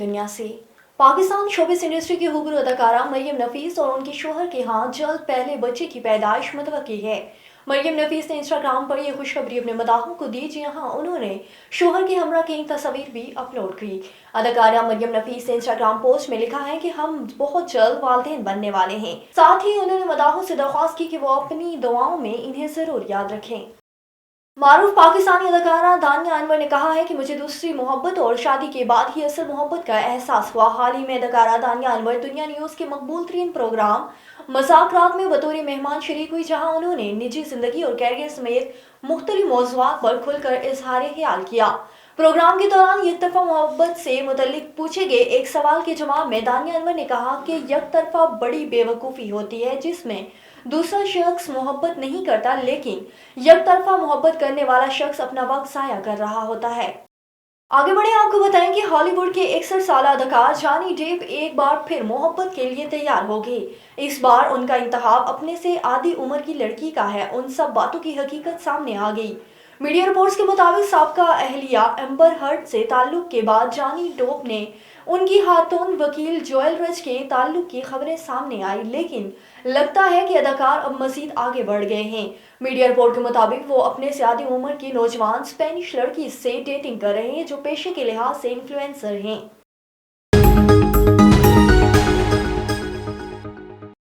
दुनिया से। Pakistan showbiz industry की हुबरू अदाकारा मरियम नफीस और उनके शोहर के हाथ जल्द पहले बच्चे की पैदाइश मुतवक्की है। मरियम नफीस ने इंस्टाग्राम पर यह खुशखबरी अपने मदाहों को दी, जहां उन्होंने शोहर के हमरा की तस्वीर भी अपलोड की। अदाकारा मरियम नफीस ने इंस्टाग्राम पोस्ट में लिखा है कि हम बहुत जल्द वालिदैन बनने वाले हैं। साथ ही उन्होंने मदाहों से दरख्वास्त की कि वो अपनी दुआओं में इन्हें जरूर याद रखें। मारूफ पाकिस्तानी अदाकारा दानिया अनवर ने कहा है कि मुझे दूसरी मोहब्बत और शादी के बाद ही असल मोहब्बत का एहसास हुआ। हाल ही में अदाकारा दानिया अनवर दुनिया न्यूज़ के मकबूल तरीन प्रोग्राम मज़ाक़रात में बतौर मेहमान शरीक हुई, जहां उन्होंने निजी जिंदगी और कैरियर समेत मुख्तलिफ मौज़ूआत पर खुलकर इजहार ख्याल किया। प्रोग्राम के दौरान यकतरफा मोहब्बत से मुतल्लिक पूछे गए एक सवाल के जवाब में दानिया अनवर ने कहा कि यकतरफा बड़ी बेवकूफ़ी होती है जिसमें दूसरा शख्स मोहब्बत नहीं करता, लेकिन यकतरफा मोहब्बत करने वाला शख्स अपना वक्त ज़ाया कर रहा होता है। आगे बढ़े आपको बताएं कि हॉलीवुड के 61 साल अदाकार जॉनी डेप एक बार फिर मोहब्बत के लिए तैयार हो गए। इस बार उनका इंतखाब अपने से आधी उम्र की लड़की का है। उन सब बातों की हकीकत सामने आ गई। मीडिया रिपोर्ट्स के मुताबिक साबका अहलिया एम्बर हर्ड से ताल्लुक के बाद जॉनी डेप ने उनकी खातून वकील जोएल रच के ताल्लुक की खबरें सामने आई, लेकिन लगता है कि अदाकार अब मजीद आगे बढ़ गए हैं। मीडिया रिपोर्ट के मुताबिक वो अपने से आधी उम्र की नौजवान स्पेनिश लड़की से डेटिंग कर रहे हैं जो पेशे के लिहाज से इन्फ्लुएंसर हैं।